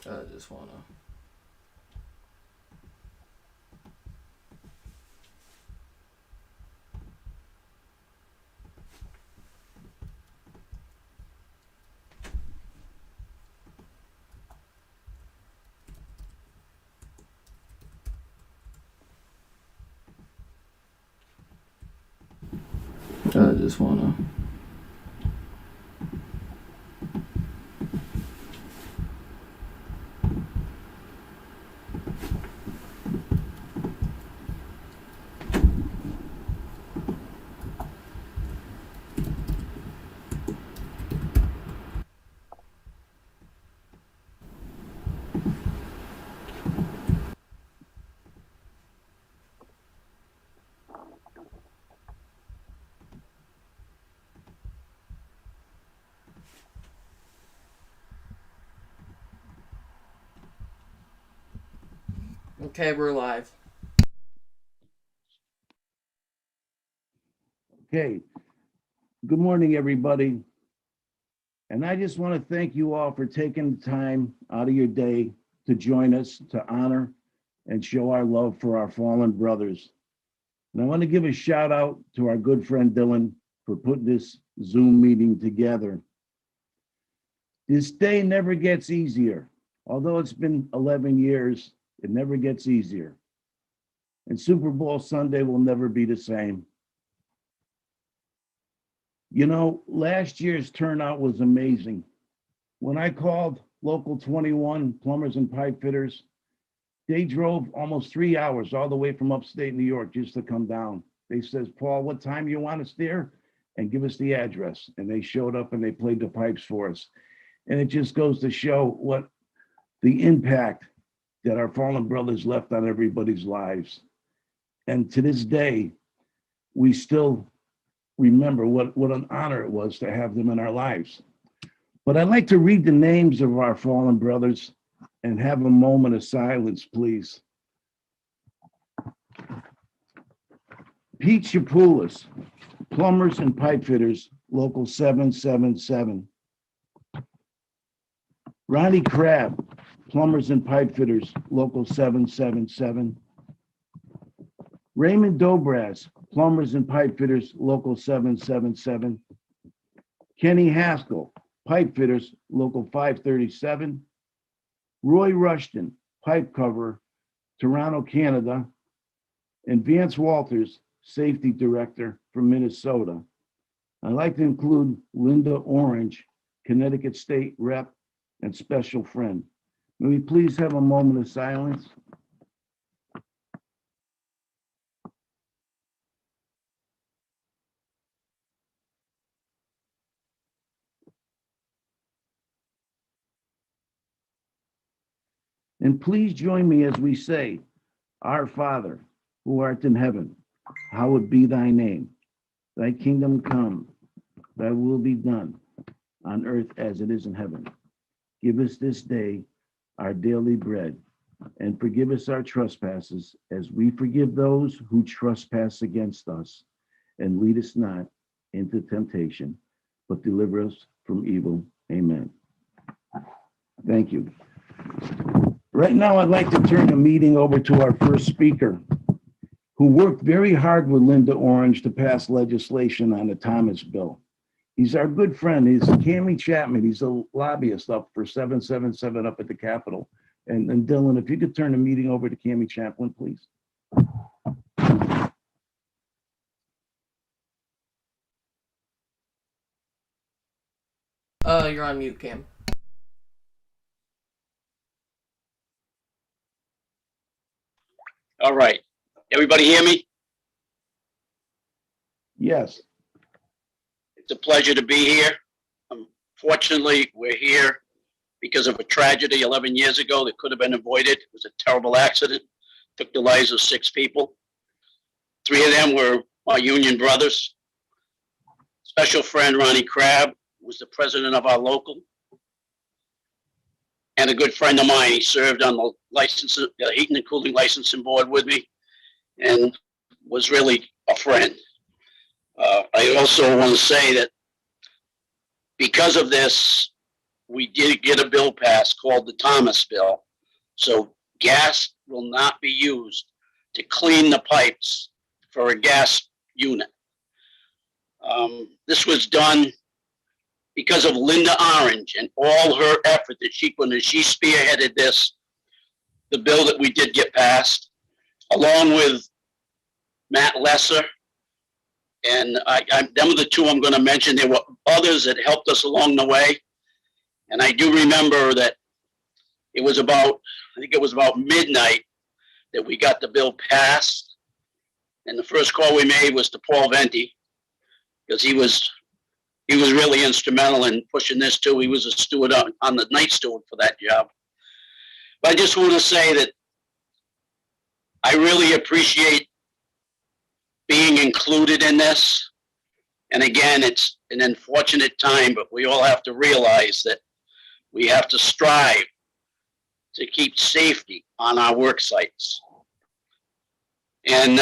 I just wanna. I just wanna. Okay, we're live. Okay, good morning, everybody. And I just want to thank you all for taking the time out of your day to join us to honor and show our love for our fallen brothers. And I want to give a shout out to our good friend Dylan for putting this Zoom meeting together. This day never gets easier. Although it's been 11 years, it never gets easier. And Super Bowl Sunday will never be the same. You know, last year's turnout was amazing. When I called Local 21 plumbers and pipe fitters, they drove almost 3 hours all the way from upstate New York just to come down. They says, Paul, what time you want us there? And give us the address. And they showed up and they played the pipes for us. And it just goes to show what the impact that our fallen brothers left on everybody's lives. And to this day, we still remember what an honor it was to have them in our lives. But I'd like to read the names of our fallen brothers and have a moment of silence, please. Pete Chapoulis, plumbers and pipe fitters, local 777. Ronnie Crabb, plumbers and pipe fitters, local 777. Raymond Dobras, plumbers and pipe fitters, local 777. Kenny Haskell, pipe fitters, local 537. Roy Rushton, pipe cover, Toronto, Canada. And Vance Walters, safety director from Minnesota. I'd like to include Linda Orange, Connecticut state rep and special friend. May we please have a moment of silence? And please join me as we say, Our Father, who art in heaven, hallowed be thy name. Thy kingdom come, thy will be done on earth as it is in heaven. Give us this day our daily bread, and forgive us our trespasses as we forgive those who trespass against us. And lead us not into temptation, but deliver us from evil. Amen. Thank you. Right now, I'd like to turn the meeting over to our first speaker, who worked very hard with Linda Orange to pass legislation on the Thomas bill. He's our good friend. He's Cammy Chapman. He's a lobbyist up for 777 up at the Capitol. And Dylan, if you could turn the meeting over to Cammy Chapman, please. You're on mute, Cam. All right. Everybody hear me? Yes. It's a pleasure to be here. Fortunately, we're here because of a tragedy 11 years ago that could have been avoided. It was a terrible accident. Took the lives of 6 people. 3 of them were our union brothers. Special friend Ronnie Crabb was the president of our local. And a good friend of mine, he served on the heating and cooling licensing board with me and was really a friend. I also want to say that because of this, we did get a bill passed called the Thomas bill. So gas will not be used to clean the pipes for a gas unit. This was done because of Linda Orange and all her effort that she spearheaded this, the bill that we did get passed, along with Matt Lesser. And them are the two I'm going to mention. There were others that helped us along the way. And I do remember that it was about midnight that we got the bill passed. And the first call we made was to Paul Venti, because he was really instrumental in pushing this too. He was a steward on the night steward for that job. But I just want to say that I really appreciate being included in this. And again, it's an unfortunate time, but we all have to realize that we have to strive to keep safety on our work sites. And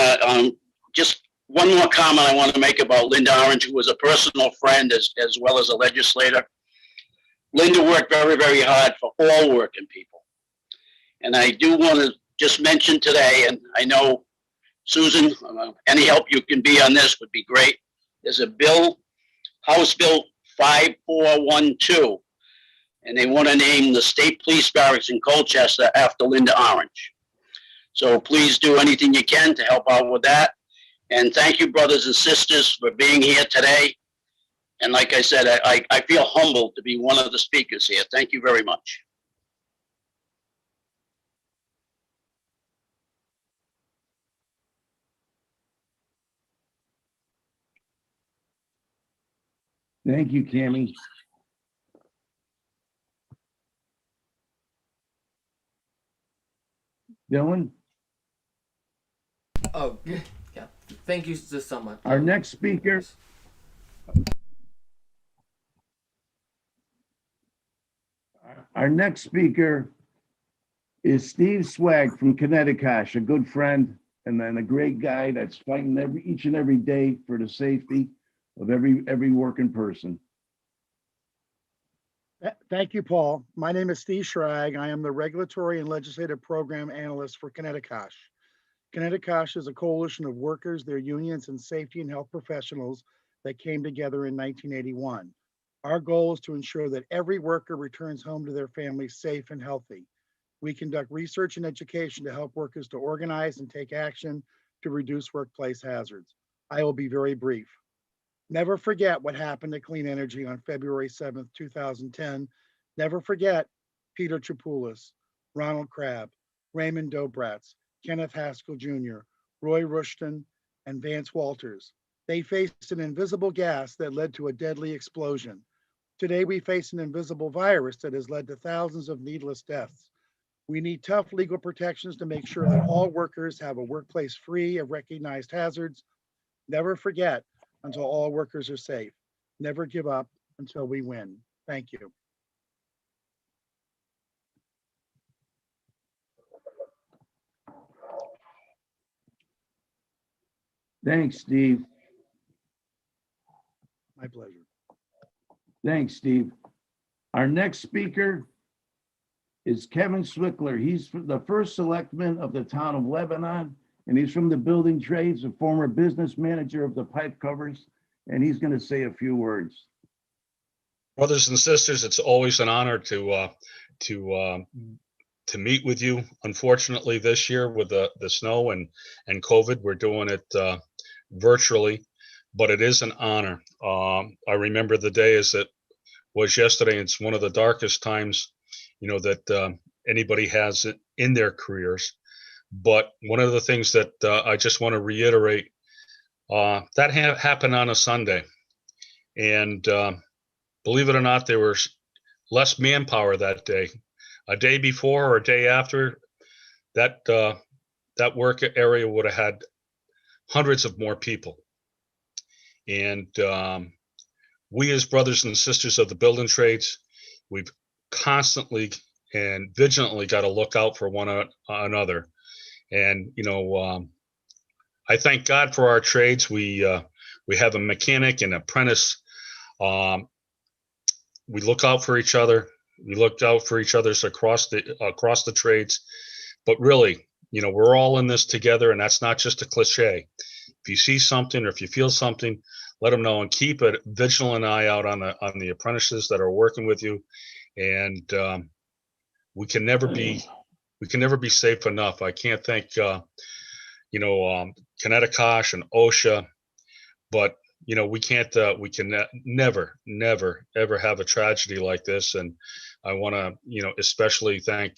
just one more comment I want to make about Linda Orange, who was a personal friend as well as a legislator. Linda worked very, very hard for all working people. And I do want to just mention today, and I know Susan, any help you can be on this would be great. There's a bill, House Bill 5412, and they want to name the State Police Barracks in Colchester after Linda Orange. So please do anything you can to help out with that. And thank you, brothers and sisters, for being here today. And like I said, I feel humbled to be one of the speakers here. Thank you very much. Thank you, Cammie. Dylan, Oh, yeah. Thank you so much. our next speaker. Our next speaker is Steve Swag from Connecticut, a good friend and then a great guy that's fighting each and every day for the safety of every working person. Thank you, Paul. My name is Steve Schrag. I am the Regulatory and Legislative Program Analyst for Connecticut. Connecticut is a coalition of workers, their unions, and safety and health professionals that came together in 1981. Our goal is to ensure that every worker returns home to their families safe and healthy. We conduct research and education to help workers to organize and take action to reduce workplace hazards. I will be very brief. Never forget what happened to Clean Energy on February 7th, 2010. Never forget Peter Tripoulis, Ronald Crabb, Raymond Dobratz, Kenneth Haskell Jr., Roy Rushton, and Vance Walters. They faced an invisible gas that led to a deadly explosion. Today, we face an invisible virus that has led to thousands of needless deaths. We need tough legal protections to make sure that all workers have a workplace free of recognized hazards. Never forget until all workers are safe. Never give up until we win. Thank you. Thanks, Steve. My pleasure. Thanks, Steve. Our next speaker is Kevin Swickler. He's the first selectman of the town of Lebanon, and he's from the building trades, a former business manager of the pipe covers, and he's going to say a few words. Brothers and sisters, it's always an honor to meet with you. Unfortunately, this year with the snow and COVID, we're doing it virtually, but it is an honor. I remember the day as it was yesterday. It's one of the darkest times, that anybody has in their careers. But one of the things that I just want to reiterate, that happened on a Sunday, and believe it or not, there was less manpower that day. A day before or a day after, that work area would have had hundreds of more people. And we as brothers and sisters of the building trades, we've constantly and vigilantly got to look out for one another. And, I thank God for our trades. We have a mechanic and apprentice. We look out for each other. We looked out for each other's across the trades, but really, we're all in this together, and that's not just a cliche. If you see something or if you feel something, let them know, and keep a vigilant eye out on the apprentices that are working with you. And we can never be safe enough. I can't thank Connecticut and OSHA, but we can never ever have a tragedy like this. And I want to especially thank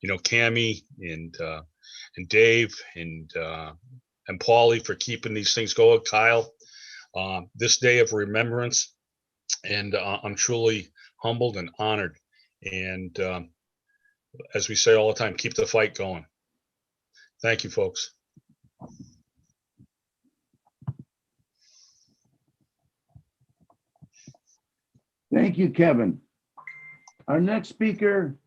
Cammie and Dave and Paulie for keeping these things going. Kyle, this day of remembrance, and I'm truly humbled and honored. And as we say all the time, keep the fight going. Thank you, folks. Thank you, Kevin. Our next speaker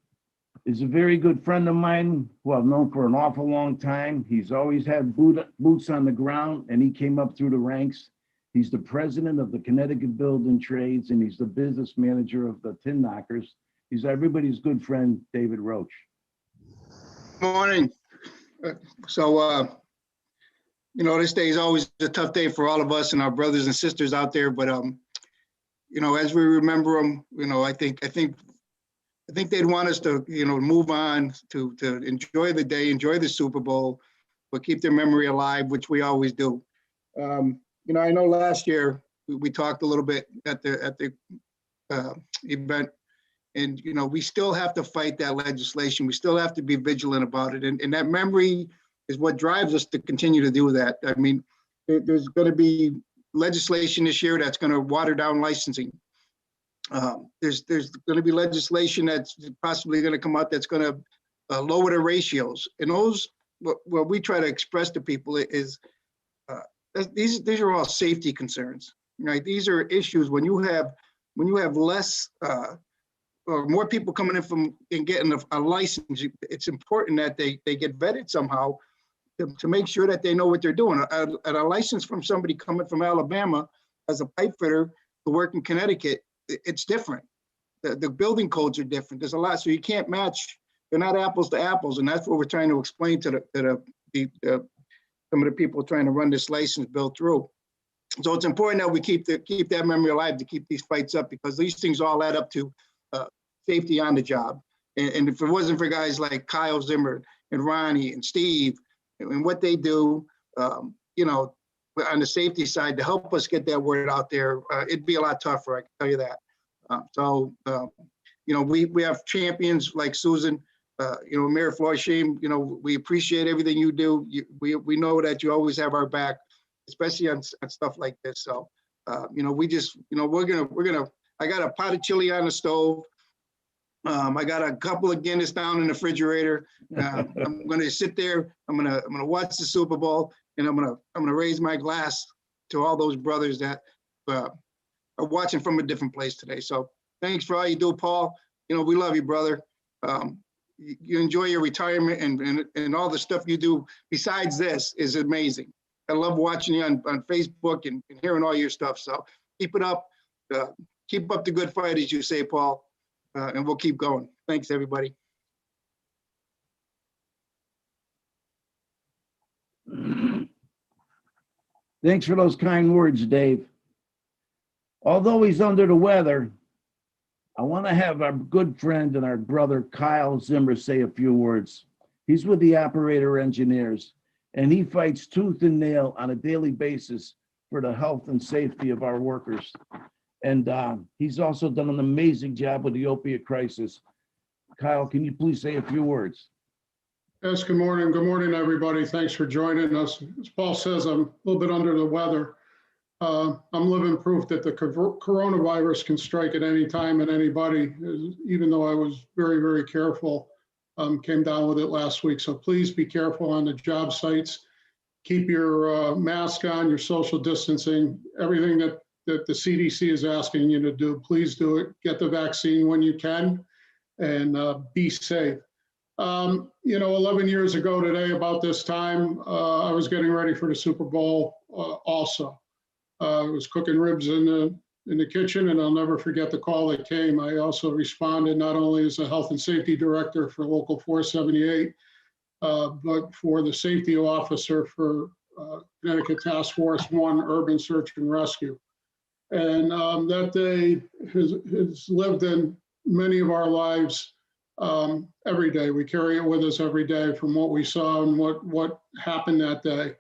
is a very good friend of mine who I've known for an awful long time. He's always had boots on the ground, and he came up through the ranks. He's the president of the Connecticut Building Trades, and he's the business manager of the Tin Knockers. He's everybody's good friend, David Roach. Morning. This day is always a tough day for all of us and our brothers and sisters out there. But as we remember them, I think they'd want us to move on to enjoy the day, enjoy the Super Bowl, but keep their memory alive, which we always do. I know last year we talked a little bit at the event, and we still have to fight that legislation. We still have to be vigilant about it, and that memory is what drives us to continue to do that. I mean, there's going to be legislation this year that's going to water down licensing. There's going to be legislation that's possibly going to come out that's going to lower the ratios, and those what we try to express to people is these are all safety concerns, right? These are issues when you have less or more people coming in from and getting a license. It's important that they get vetted somehow to make sure that they know what they're doing. A license from somebody coming from Alabama as a pipe fitter to work in Connecticut, it's different. The building codes are different. There's a lot, so you can't match. They're not apples to apples, and that's what we're trying to explain to some of the people trying to run this license bill through. So it's important that we keep that memory alive, to keep these fights up, because these things all add up to safety on the job. And if it wasn't for guys like Kyle Zimmer and Ronnie and Steve and what they do, on the safety side to help us get that word out there, it'd be a lot tougher, I can tell you that. We have champions like Susan, Mayor Florsheim, we appreciate everything you do. We know that you always have our back, especially on stuff like this. So, I got a pot of chili on the stove. I got a couple of Guinness down in the refrigerator. I'm going to sit there. I'm going to watch the Super Bowl, and I'm going to raise my glass to all those brothers that are watching from a different place today. So thanks for all you do, Paul. We love you, brother. You enjoy your retirement, and all the stuff you do besides this is amazing. I love watching you on Facebook and hearing all your stuff. So keep it up. Keep up the good fight, as you say, Paul. And we'll keep going. Thanks, everybody. Thanks for those kind words, Dave. Although he's under the weather, I want to have our good friend and our brother Kyle Zimmer say a few words. He's with the operator engineers, and he fights tooth and nail on a daily basis for the health and safety of our workers. And he's also done an amazing job with the opiate crisis. Kyle, can you please say a few words? Yes, good morning. Good morning, everybody. Thanks for joining us. As Paul says, I'm a little bit under the weather. I'm living proof that the coronavirus can strike at any time at anybody, even though I was very, very careful, came down with it last week. So please be careful on the job sites. Keep your mask on, your social distancing, everything that the CDC is asking you to do. Please do it. Get the vaccine when you can, and be safe. 11 years ago today, about this time, I was getting ready for the Super Bowl also. I was cooking ribs in in the kitchen, and I'll never forget the call that came. I also responded not only as a health and safety director for Local 478, but for the safety officer for Connecticut Task Force 1 Urban Search and Rescue. And that day has lived in many of our lives every day. We carry it with us every day from what we saw and what happened that day.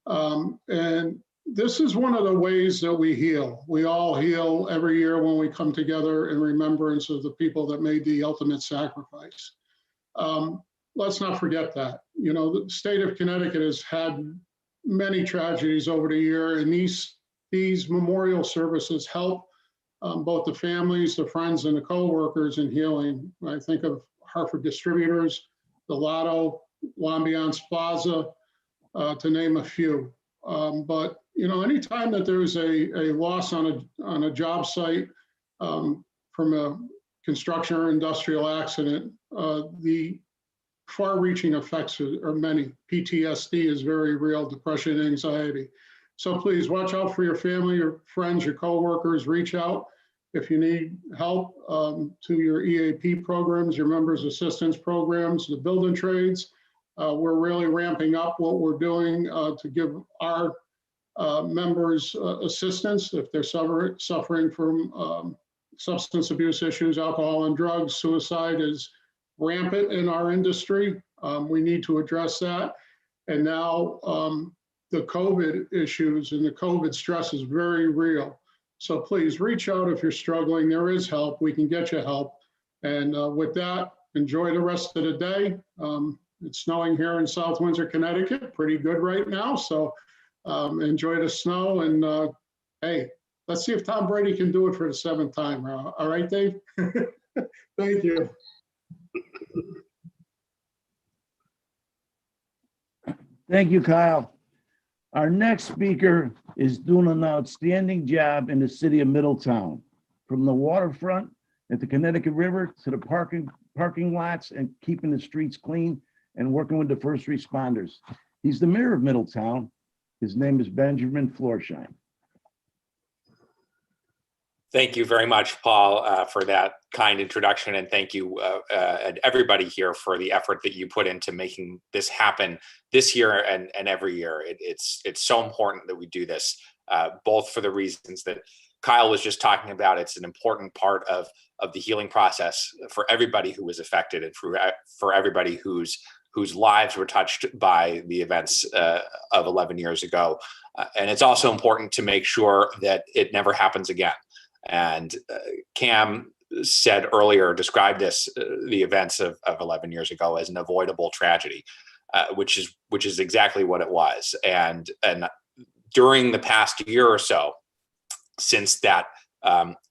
And this is one of the ways that we heal. We all heal every year when we come together in remembrance of the people that made the ultimate sacrifice. Let's not forget that. You know, the state of Connecticut has had many tragedies over the year, and these memorial services help both the families, the friends, and the co-workers in healing. I think of Hartford Distributors, the Lotto, L'Ambiance Plaza, to name a few. But you know, anytime that there's a loss on a job site from a construction or industrial accident, the far-reaching effects are many. PTSD is very real, depression, anxiety. So please watch out for your family, your friends, your coworkers. Reach out if you need help to your EAP programs, your members assistance programs, the building trades. We're really ramping up what we're doing to give our members assistance if they're suffering from substance abuse issues, alcohol and drugs. Suicide is rampant in our industry. We need to address that. And now the COVID issues and the COVID stress is very real. So please reach out if you're struggling. There is help. We can get you help. And with that, enjoy the rest of the day. It's snowing here in South Windsor, Connecticut, pretty good right now. So enjoy the snow. And hey, let's see if Tom Brady can do it for the 7th time. All right, Dave? Thank you. Thank you, Kyle. Our next speaker is doing an outstanding job in the city of Middletown, from the waterfront at the Connecticut River to the parking lots and keeping the streets clean and working with the first responders. He's the mayor of Middletown. His name is Benjamin Florsheim. Thank you very much, Paul, for that kind introduction, and thank you and everybody here for the effort that you put into making this happen this year and every year. It's so important that we do this, both for the reasons that Kyle was just talking about. It's an important part of the healing process for everybody who was affected and for everybody whose lives were touched by the events of 11 years ago. And it's also important to make sure that it never happens again. And Cam said earlier, described the events of 11 years ago as an avoidable tragedy, which is exactly what it was. And during the past year or so, since that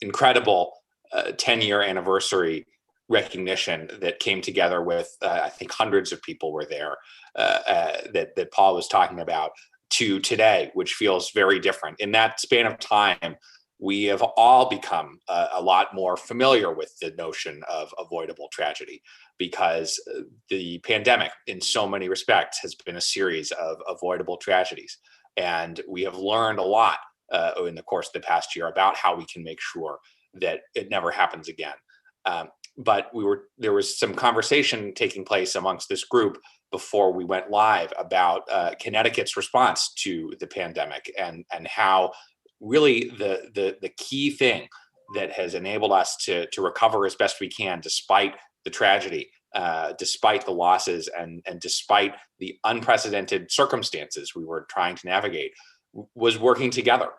incredible 10-year anniversary recognition that came together with, I think hundreds of people were there, that Paul was talking about, to today, which feels very different. In that span of time, we have all become a lot more familiar with the notion of avoidable tragedy, because the pandemic, in so many respects, has been a series of avoidable tragedies. And we have learned a lot in the course of the past year about how we can make sure that it never happens again. But there was some conversation taking place amongst this group before we went live about Connecticut's response to the pandemic and how really the key thing that has enabled us to recover as best we can, despite the tragedy, despite the losses, and despite the unprecedented circumstances we were trying to navigate, was working together,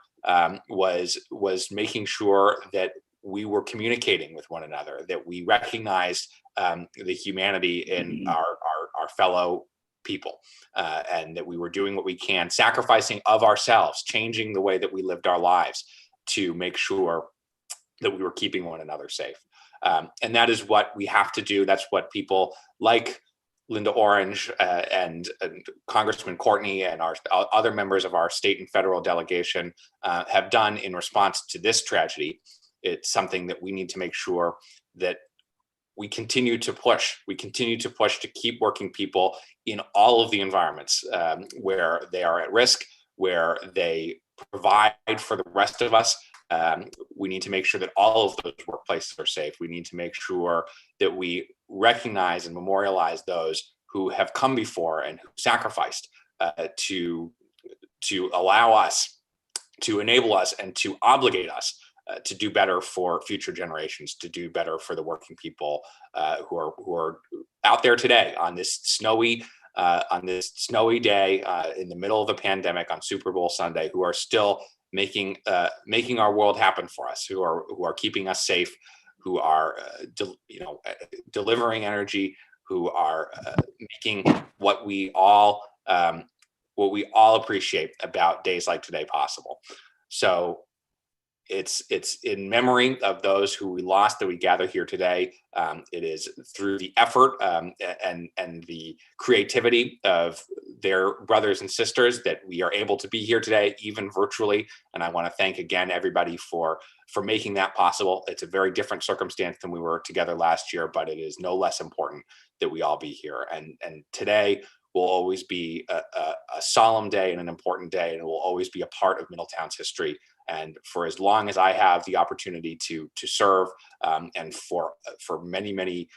was making sure that we were communicating with one another, that we recognized the humanity in our fellow people, and that we were doing what we can, sacrificing of ourselves, changing the way that we lived our lives to make sure that we were keeping one another safe. And that is what we have to do. That's what people like Linda Orange and Congressman Courtney and our other members of our state and federal delegation have done in response to this tragedy. It's something that we need to make sure that we continue to push. We continue to push to keep working people in all of the environments where they are at risk, where they provide for the rest of us, We need to make sure that all of those workplaces are safe. We need to make sure that we recognize and memorialize those who have come before and who sacrificed to allow us, to enable us, and to obligate us to do better for future generations, to do better for the working people who are out there today on this snowy day in the middle of a pandemic on Super Bowl Sunday, who are still making our world happen for us, who are keeping us safe, who are delivering energy, who are making what we all appreciate about days like today possible. So it's in memory of those who we lost that we gather here today. It is through the effort and the creativity of their brothers and sisters that we are able to be here today, even virtually. And I want to thank again everybody for making that possible. It's a very different circumstance than we were together last year, but it is no less important that we all be here. And today will always be a solemn day and an important day, and it will always be a part of Middletown's history. And for as long as I have the opportunity to serve, and for many,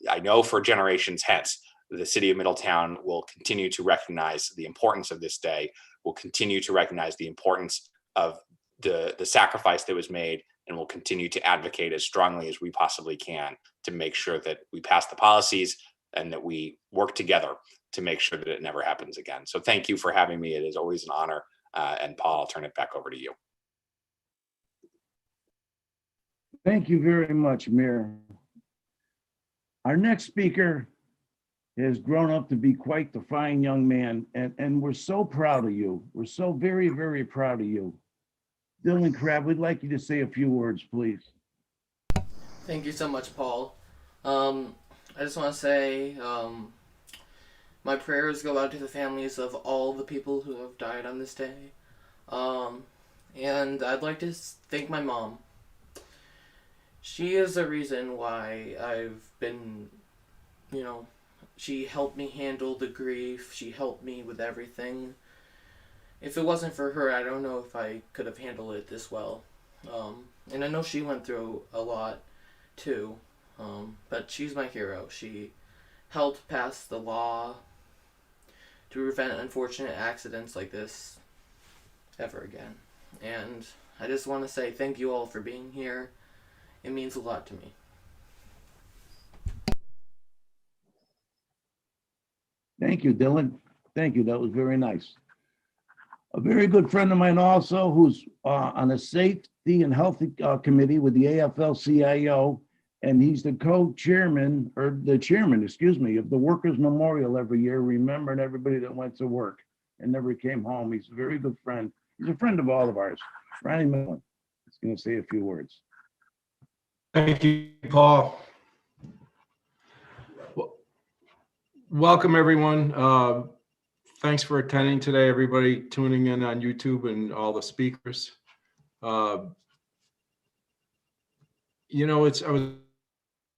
I know for generations hence, the city of Middletown will continue to recognize the importance of this day, will continue to recognize the importance of the sacrifice that was made, and will continue to advocate as strongly as we possibly can to make sure that we pass the policies and that we work together to make sure that it never happens again. So thank you for having me. It is always an honor. And Paul, I'll turn it back over to you. Thank you very much, Mayor. Our next speaker has grown up to be quite the fine young man, and we're so proud of you. We're so very, very proud of you. Dylan Crabb, we'd like you to say a few words, please. Thank you so much, Paul. I just want to say my prayers go out to the families of all the people who have died on this day. And I'd like to thank my mom. She is the reason why I've been, she helped me handle the grief. She helped me with everything. If it wasn't for her, I don't know if I could have handled it this well. And I know she went through a lot too. But she's my hero. She helped pass the law to prevent unfortunate accidents like this ever again. And I just want to say thank you all for being here. It means a lot to me. Thank you, Dylan. Thank you. That was very nice. A very good friend of mine also, who's on the Safety and Health Committee with the AFL-CIO, and he's the co-chairman, or the chairman, excuse me, of the Workers' Memorial every year, remembering everybody that went to work and never came home. He's a very good friend. He's a friend of all of ours. Ronnie Millen is going to say a few words. Thank you, Paul. Welcome, everyone. Thanks for attending today, everybody tuning in on YouTube and all the speakers. I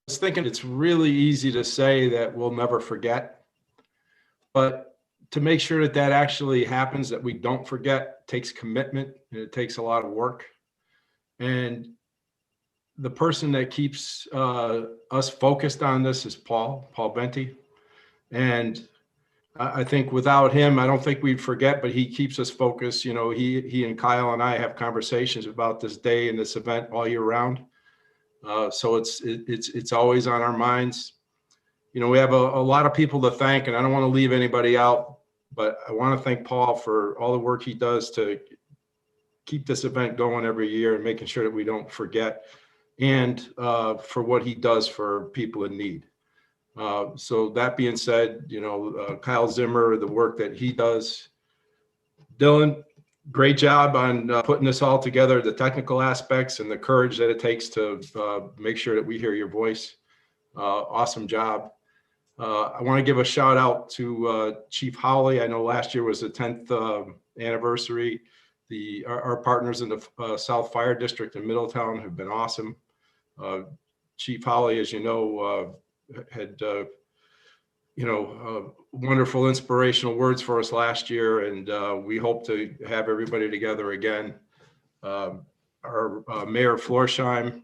was thinking it's really easy to say that we'll never forget, but to make sure that actually happens, that we don't forget, takes commitment and it takes a lot of work. And the person that keeps us focused on this is Paul Benty. And I think without him, I don't think we'd forget, but he keeps us focused. He and Kyle and I have conversations about this day and this event all year round. So it's always on our minds. We have a lot of people to thank, and I don't want to leave anybody out, but I want to thank Paul for all the work he does to keep this event going every year and making sure that we don't forget, and for what he does for people in need. So that being said, Kyle Zimmer, the work that he does. Dylan, great job on putting this all together, the technical aspects and the courage that it takes to make sure that we hear your voice. Awesome job. I want to give a shout out to Chief Howley. I know last year was the 10th anniversary. Our partners in the South Fire District in Middletown have been awesome. Chief Howley, as you know, had wonderful inspirational words for us last year, and we hope to have everybody together again. Mayor Florsheim,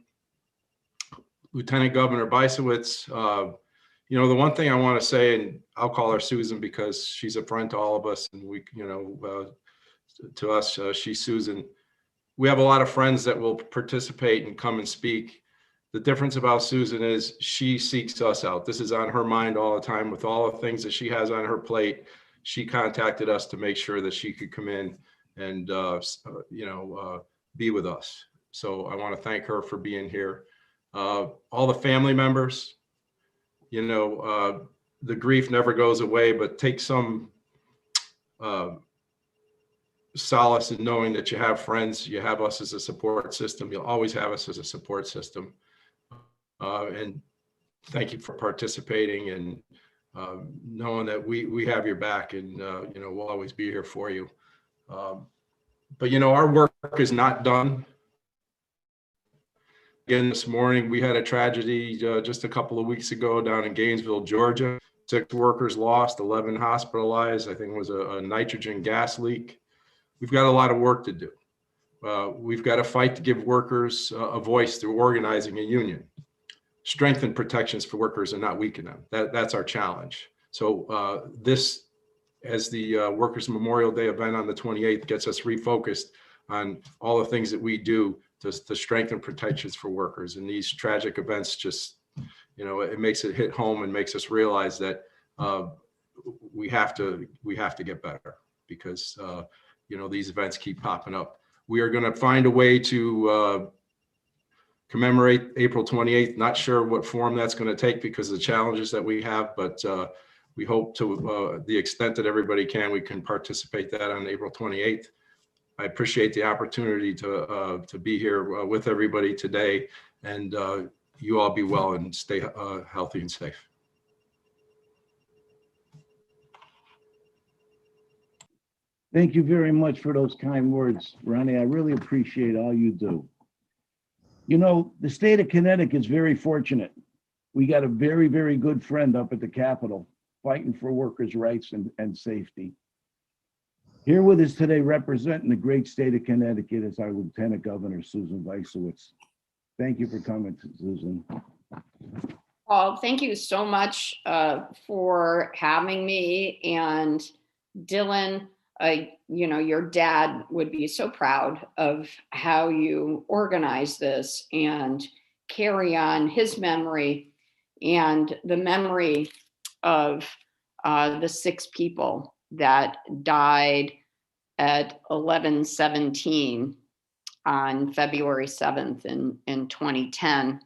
Lieutenant Governor Bisowitz. The one thing I want to say, and I'll call her Susan because she's a friend to all of us, and to us, she's Susan. We have a lot of friends that will participate and come and speak. The difference about Susan is she seeks us out. This is on her mind all the time with all the things that she has on her plate. She contacted us to make sure that she could come in and, be with us. So I want to thank her for being here. All the family members, the grief never goes away, but take some solace in knowing that you have friends, you have us as a support system. You'll always have us as a support system. And thank you for participating and knowing that we have your back, and we'll always be here for you. But our work is not done. Again, this morning we had a tragedy just a couple of weeks ago down in Gainesville, Georgia. 6 workers lost, 11 hospitalized. I think it was a nitrogen gas leak. We've got a lot of work to do. We've got to fight to give workers a voice through organizing a union. Strengthen protections for workers and not weaken them. That's our challenge. So this, as the Workers' Memorial Day event on the 28th, gets us refocused on all the things that we do to strengthen protections for workers. And these tragic events just, it makes it hit home and makes us realize that we have to get better, because these events keep popping up. We are going to find a way to commemorate April 28th. Not sure what form that's going to take because of the challenges that we have, but we hope to the extent that everybody can, we can participate that on April 28th. I appreciate the opportunity to be here with everybody today, and you all be well and stay healthy and safe. Thank you very much for those kind words, Ronnie. I really appreciate all you do. The state of Connecticut is very fortunate. We got a very, very good friend up at the Capitol fighting for workers' rights and safety. Here with us today representing the great state of Connecticut is our Lieutenant Governor, Susan Bisowitz. Thank you for coming, Susan. Paul, thank you so much for having me. And Dylan, your dad would be so proud of how you organize this and carry on his memory and the memory of the 6 people that died at 11/17 on February 7th in 2010.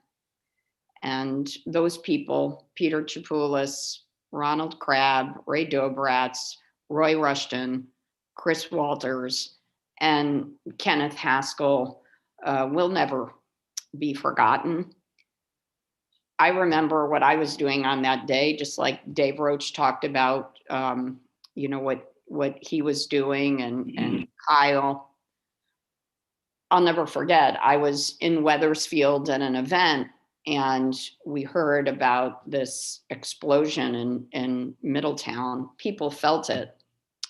And those people, Peter Chapoulis, Ronald Crabb, Ray Dobratz, Roy Rushton, Chris Walters, and Kenneth Haskell will never be forgotten. I remember what I was doing on that day, just like Dave Roach talked about, what he was doing, and Kyle. I'll never forget, I was in Wethersfield at an event, and we heard about this explosion in Middletown. People felt it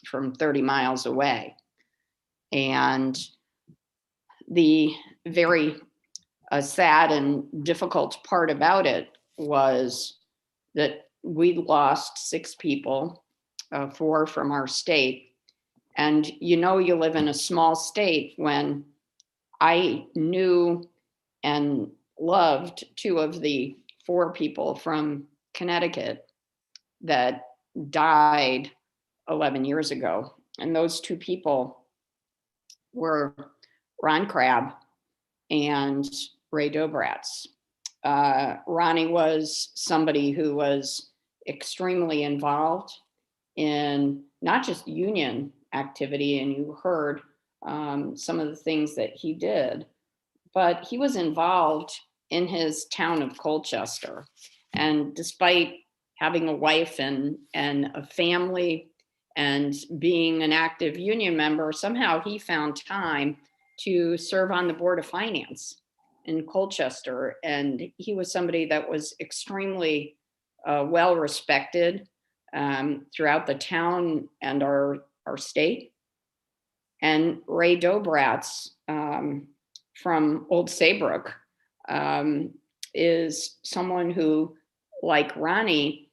from 30 miles away. And the very sad and difficult part about it was that we lost 6 people, 4 from our state. And you live in a small state when I knew and loved 2 of the 4 people from Connecticut that died 11 years ago. And those 2 people were Ron Crabb and Ray Dobratz. Ronnie was somebody who was extremely involved in not just union activity, and you heard some of the things that he did, but he was involved in his town of Colchester. And despite having a wife and a family and being an active union member, somehow he found time to serve on the Board of Finance in Colchester. And he was somebody that was extremely well respected throughout the town and our state. And Ray Dobratz, from Old Saybrook, is someone who, like Ronnie,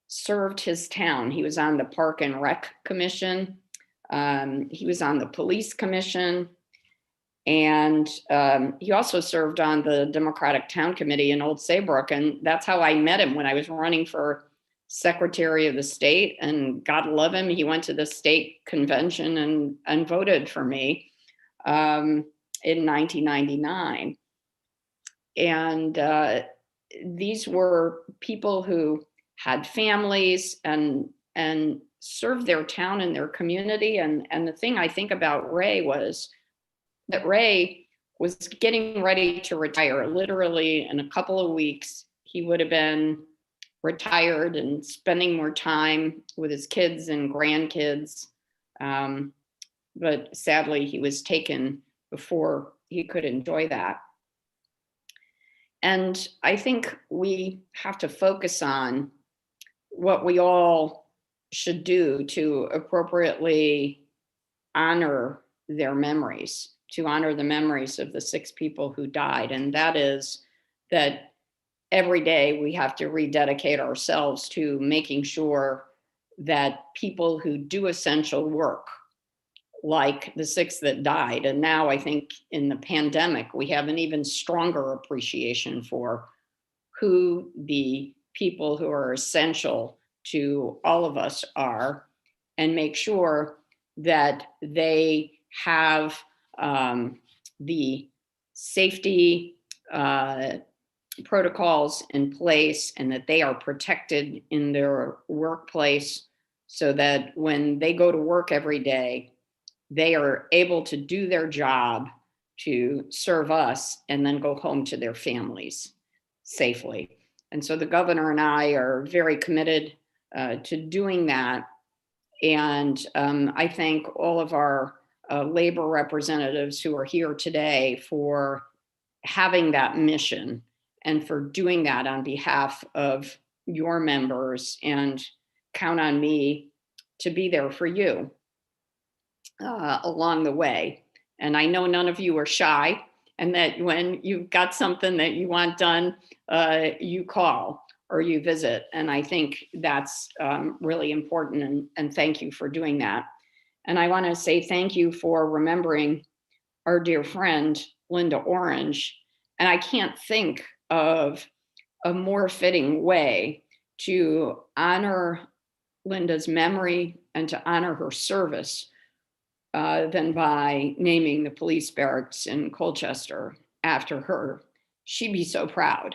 served his town. He was on the Park and Rec Commission. He was on the Police Commission. And he also served on the Democratic Town Committee in Old Saybrook. And that's how I met him when I was running for Secretary of the State. And God love him, he went to the state convention and voted for me in 1999. And these were people who had families and served their town and their community. And the thing I think about Ray was that Ray was getting ready to retire. Literally in a couple of weeks, he would have been retired and spending more time with his kids and grandkids. But sadly, he was taken before he could enjoy that. And I think we have to focus on what we all should do to appropriately honor their memories, to honor the memories of the 6 people who died. And that is that every day we have to rededicate ourselves to making sure that people who do essential work, like the 6 that died, and now I think in the pandemic, we have an even stronger appreciation for who the people who are essential to all of us are, and make sure that they have the safety protocols in place and that they are protected in their workplace so that when they go to work every day, they are able to do their job to serve us and then go home to their families safely. And so the governor and I are very committed to doing that. And I thank all of our labor representatives who are here today for having that mission and for doing that on behalf of your members, and count on me to be there for you along the way. And I know none of you are shy, and that when you've got something that you want done, you call or you visit. And I think that's really important, and thank you for doing that. And I want to say thank you for remembering our dear friend, Linda Orange. And I can't think of a more fitting way to honor Linda's memory and to honor her service than by naming the police barracks in Colchester after her. She'd be so proud.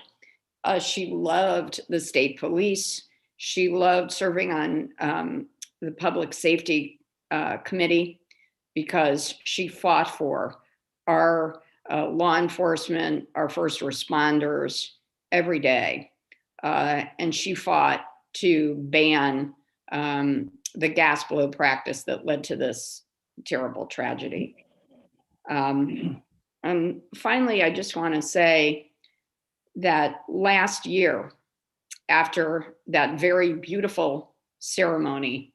She loved the state police. She loved serving on the public safety committee because she fought for our law enforcement, our first responders every day. And she fought to ban the gas blow practice that led to this terrible tragedy. And finally, I just want to say that last year, after that very beautiful ceremony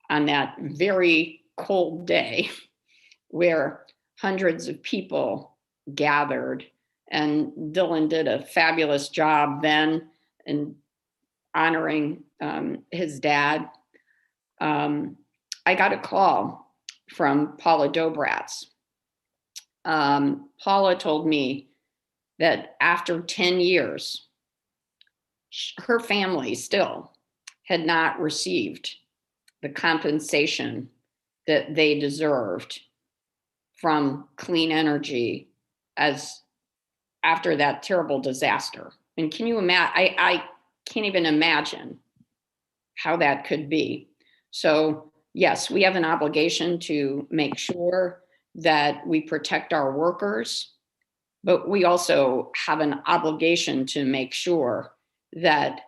on that very cold day where hundreds of people gathered, and Dylan did a fabulous job then in honoring his dad, I got a call from Paula Dobratz. Paula told me that after 10 years, her family still had not received the compensation that they deserved from Clean Energy as after that terrible disaster. And can you imagine? I can't even imagine how that could be. So yes, we have an obligation to make sure that we protect our workers, but we also have an obligation to make sure that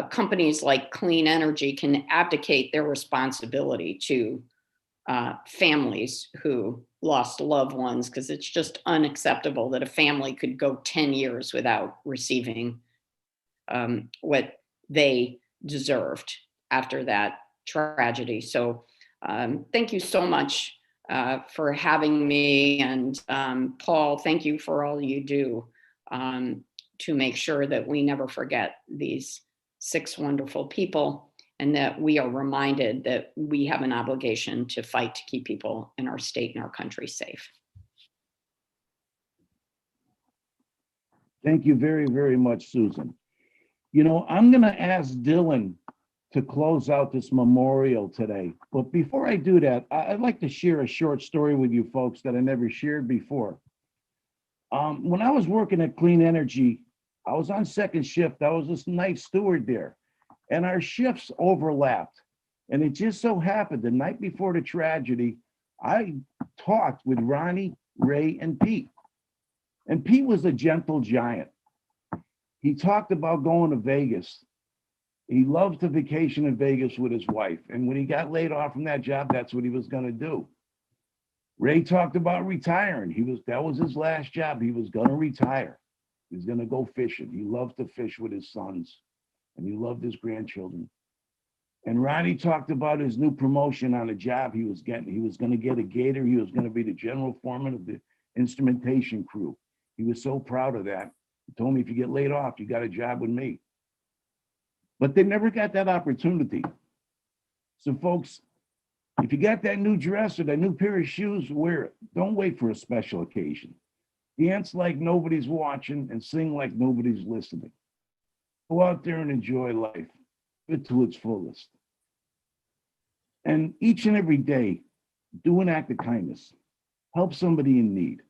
companies like Clean Energy can abdicate their responsibility to families who lost loved ones, because it's just unacceptable that a family could go 10 years without receiving what they deserved after that tragedy. So thank you so much for having me. And Paul, thank you for all you do to make sure that we never forget these 6 wonderful people, and that we are reminded that we have an obligation to fight to keep people in our state and our country safe. Thank you very, very much, Susan. You know, I'm going to ask Dylan to close out this memorial today. But before I do that, I'd like to share a short story with you folks that I never shared before. When I was working at Clean Energy, I was on second shift. I was this night steward there, and our shifts overlapped. And it just so happened the night before the tragedy, I talked with Ronnie, Ray, and Pete. And Pete was a gentle giant. He talked about going to Vegas. He loved to vacation in Vegas with his wife. And when he got laid off from that job, that's what he was going to do. Ray talked about retiring. That was his last job. He was going to retire. He was going to go fishing. He loved to fish with his sons, and he loved his grandchildren. And Ronnie talked about his new promotion on a job he was getting. He was going to get a gator. He was going to be the general foreman of the instrumentation crew. He was so proud of that. He told me, if you get laid off, you got a job with me. But they never got that opportunity. So folks, if you got that new dress or that new pair of shoes, wear it. Don't wait for a special occasion. Dance like nobody's watching and sing like nobody's listening. Go out there and enjoy life. Live it to its fullest. And each and every day, do an act of kindness. Help somebody in need.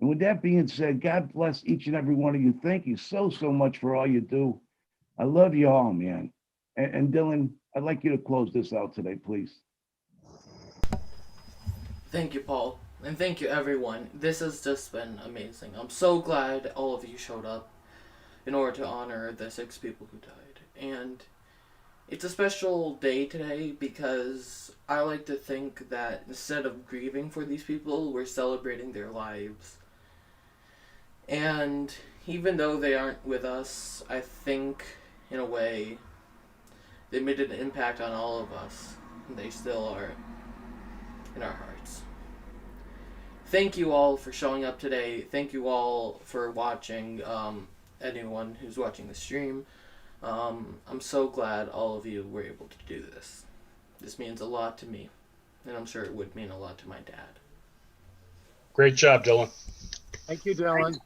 And with that being said, God bless each and every one of you. Thank you so much for all you do. I love you all, man. And Dylan, I'd like you to close this out today, please. Thank you, Paul. And thank you, everyone. This has just been amazing. I'm so glad all of you showed up in order to honor the 6 people who died. And it's a special day today because I like to think that instead of grieving for these people, we're celebrating their lives. And even though they aren't with us, I think, in a way, they made an impact on all of us. And they still are in our hearts. Thank you all for showing up today. Thank you all for watching, anyone who's watching the stream. I'm so glad all of you were able to do this. This means a lot to me, and I'm sure it would mean a lot to my dad. Great job, Dylan. Thank you, Dylan.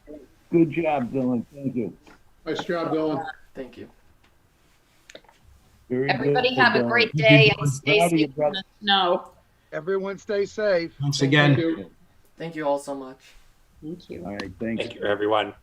Good job, Dylan. Thank you. Nice job, Dylan. Thank you. Very Everybody good, have a Dylan. great day and stay Proud of you, safe in brother. the snow. Everyone stay safe. Once Thank again, you. Thank you all so much. Thank you. All right, thanks. Thank you, everyone.